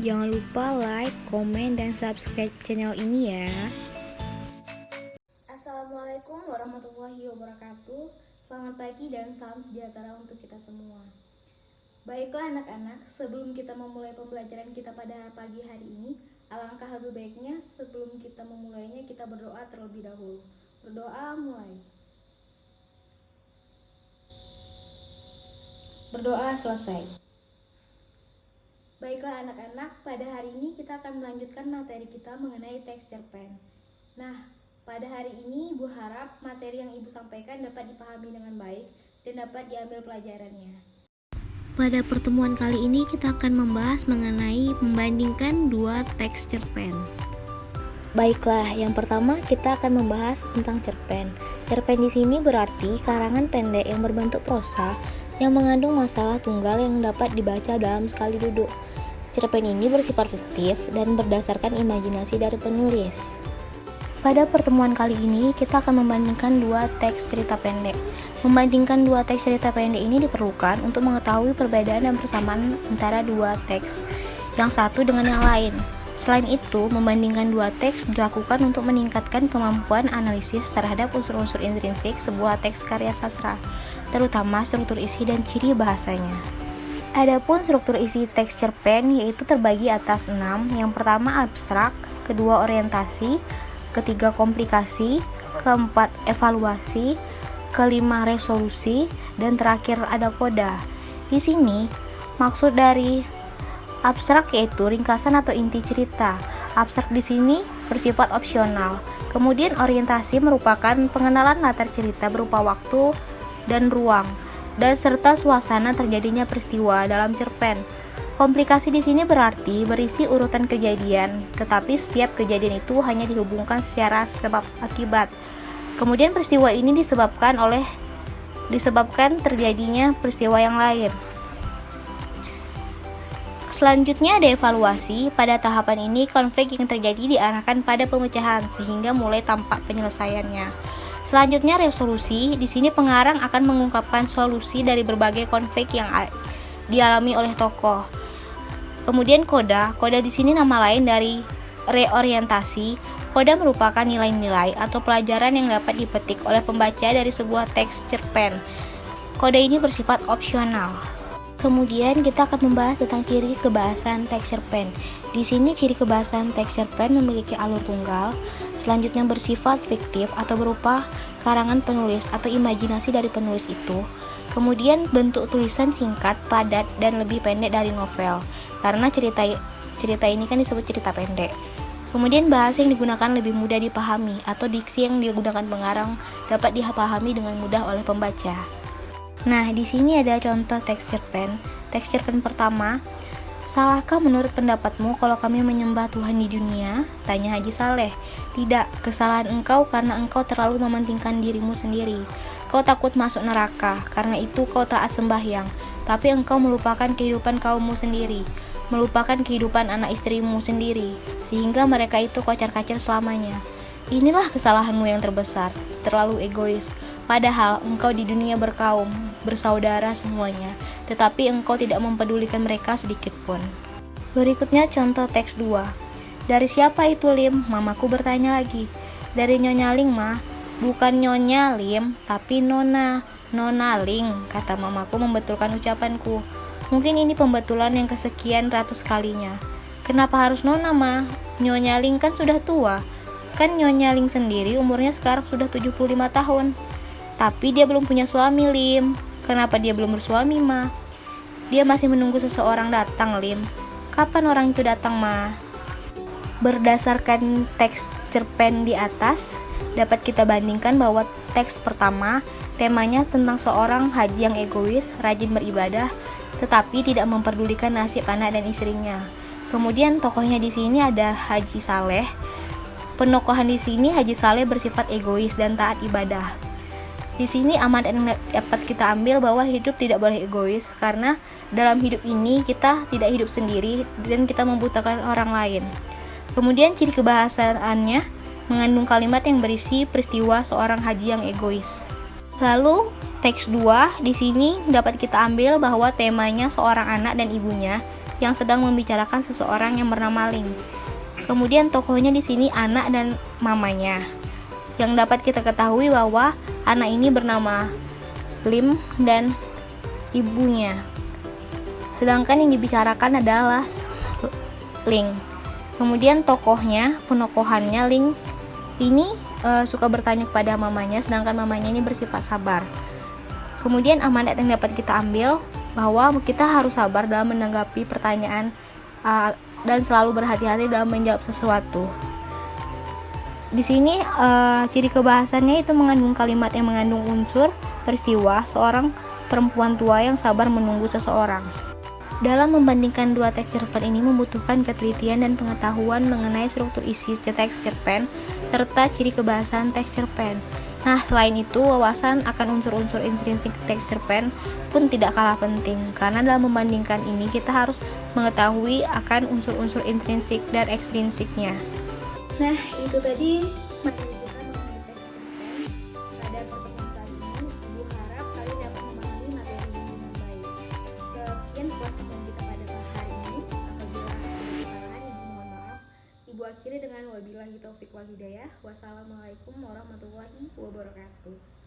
Jangan lupa like, komen, dan subscribe channel ini ya. Assalamualaikum warahmatullahi wabarakatuh. Selamat pagi dan salam sejahtera untuk kita semua. Baiklah anak-anak, sebelum kita memulai pembelajaran kita pada pagi hari ini, alangkah lebih baiknya sebelum kita memulainya kita berdoa terlebih dahulu. Berdoa mulai. Berdoa selesai. Baiklah anak-anak, pada hari ini kita akan melanjutkan materi kita mengenai teks cerpen. Nah, pada hari ini Ibu harap materi yang Ibu sampaikan dapat dipahami dengan baik dan dapat diambil pelajarannya. Pada pertemuan kali ini kita akan membahas mengenai membandingkan dua teks cerpen. Baiklah, yang pertama kita akan membahas tentang cerpen. Cerpen di sini berarti karangan pendek yang berbentuk prosa yang mengandung masalah tunggal yang dapat dibaca dalam sekali duduk. Cerpen ini bersifat fiktif dan berdasarkan imajinasi dari penulis. Pada pertemuan kali ini, kita akan membandingkan dua teks cerita pendek. Membandingkan dua teks cerita pendek ini diperlukan untuk mengetahui perbedaan dan persamaan antara dua teks yang satu dengan yang lain. Selain itu, membandingkan dua teks dilakukan untuk meningkatkan kemampuan analisis terhadap unsur-unsur intrinsik sebuah teks karya sastra, terutama struktur isi dan ciri bahasanya. Adapun struktur isi teks cerpen yaitu terbagi atas 6. Yang pertama abstrak, kedua orientasi, ketiga komplikasi, keempat evaluasi, kelima resolusi, dan terakhir ada koda. Di sini maksud dari abstrak yaitu ringkasan atau inti cerita. Abstrak di sini bersifat opsional. Kemudian orientasi merupakan pengenalan latar cerita berupa waktu dan ruang, dan serta suasana terjadinya peristiwa dalam cerpen. Komplikasi di sini berarti berisi urutan kejadian, tetapi setiap kejadian itu hanya dihubungkan secara sebab akibat. Kemudian peristiwa ini disebabkan terjadinya peristiwa yang lain. Selanjutnya ada evaluasi. Pada tahapan ini konflik yang terjadi diarahkan pada pemecahan sehingga mulai tampak penyelesaiannya. Selanjutnya resolusi. Di sini pengarang akan mengungkapkan solusi dari berbagai konflik yang dialami oleh tokoh. Kemudian koda. Koda di sini nama lain dari reorientasi. Koda merupakan nilai-nilai atau pelajaran yang dapat dipetik oleh pembaca dari sebuah teks cerpen. Koda ini bersifat opsional. Kemudian kita akan membahas tentang ciri kebahasan teks cerpen. Di sini ciri kebahasan teks cerpen memiliki alur tunggal, selanjutnya bersifat fiktif atau berupa karangan penulis atau imajinasi dari penulis itu. Kemudian bentuk tulisan singkat, padat, dan lebih pendek dari novel, karena cerita ini kan disebut cerita pendek. Kemudian bahasa yang digunakan lebih mudah dipahami atau diksi yang digunakan pengarang dapat dipahami dengan mudah oleh pembaca. Nah, di sini ada contoh teks cerpen. Teks cerpen pertama, salahkah menurut pendapatmu kalau kami menyembah Tuhan di dunia? Tanya Haji Saleh. Tidak, kesalahan engkau karena engkau terlalu mementingkan dirimu sendiri. Kau takut masuk neraka, karena itu kau taat sembahyang. Tapi engkau melupakan kehidupan kaummu sendiri, melupakan kehidupan anak istrimu sendiri, sehingga mereka itu kocar-kacir selamanya. Inilah kesalahanmu yang terbesar, terlalu egois. Padahal engkau di dunia berkaum, bersaudara semuanya, tetapi engkau tidak mempedulikan mereka sedikit pun. Berikutnya contoh teks 2. Dari siapa itu Lim? Mamaku bertanya lagi. Dari Nyonya Ling, Ma. Bukan Nyonya Lim, tapi Nona. Nona Ling, kata mamaku membetulkan ucapanku. Mungkin ini pembetulan yang kesekian ratus kalinya. Kenapa harus Nona, Ma? Nyonya Ling kan sudah tua. Kan Nyonya Ling sendiri umurnya sekarang sudah 75 tahun. Tapi dia belum punya suami, Lim. Kenapa dia belum bersuami, Ma? Dia masih menunggu seseorang datang, Lim. Kapan orang itu datang, Ma? Berdasarkan teks cerpen di atas, dapat kita bandingkan bahwa teks pertama temanya tentang seorang haji yang egois, rajin beribadah, tetapi tidak memperdulikan nasib anak dan istrinya. Kemudian tokohnya di sini ada Haji Saleh. Penokohan di sini Haji Saleh bersifat egois dan taat ibadah. Di sini amanat yang dapat kita ambil bahwa hidup tidak boleh egois, karena dalam hidup ini kita tidak hidup sendiri dan kita membutuhkan orang lain. Kemudian ciri kebahasaannya mengandung kalimat yang berisi peristiwa seorang haji yang egois. Lalu teks 2 di sini dapat kita ambil bahwa temanya seorang anak dan ibunya yang sedang membicarakan seseorang yang bernama Ling. Kemudian tokohnya di sini anak dan mamanya. Yang dapat kita ketahui bahwa anak ini bernama Lim dan ibunya. Sedangkan yang dibicarakan adalah Ling. Kemudian penokohannya Ling ini suka bertanya kepada mamanya, sedangkan mamanya ini bersifat sabar. Kemudian amanat yang dapat kita ambil bahwa kita harus sabar dalam menanggapi pertanyaan dan selalu berhati-hati dalam menjawab sesuatu. Di sini ciri kebahasannya itu mengandung kalimat yang mengandung unsur peristiwa seorang perempuan tua yang sabar menunggu seseorang. Dalam membandingkan dua teks cerpen ini membutuhkan ketelitian dan pengetahuan mengenai struktur isi teks cerpen serta ciri kebahasan teks cerpen. Nah, selain itu, wawasan akan unsur-unsur intrinsik teks cerpen pun tidak kalah penting, karena dalam membandingkan ini kita harus mengetahui akan unsur-unsur intrinsik dan ekstrinsiknya. Nah, itu tadi pembicaraan mengenai teks cerpen. Pada pertemuan kali ini, Ibu harap kalian dapat memahami materi ini dengan baik. Sekian pertemuan kita pada hari ini. Apabila ada kesalahan, Ibu mohon maaf. Ibu akhiri dengan wabillahi taufik wal hidayah. Wassalamualaikum warahmatullahi wabarakatuh.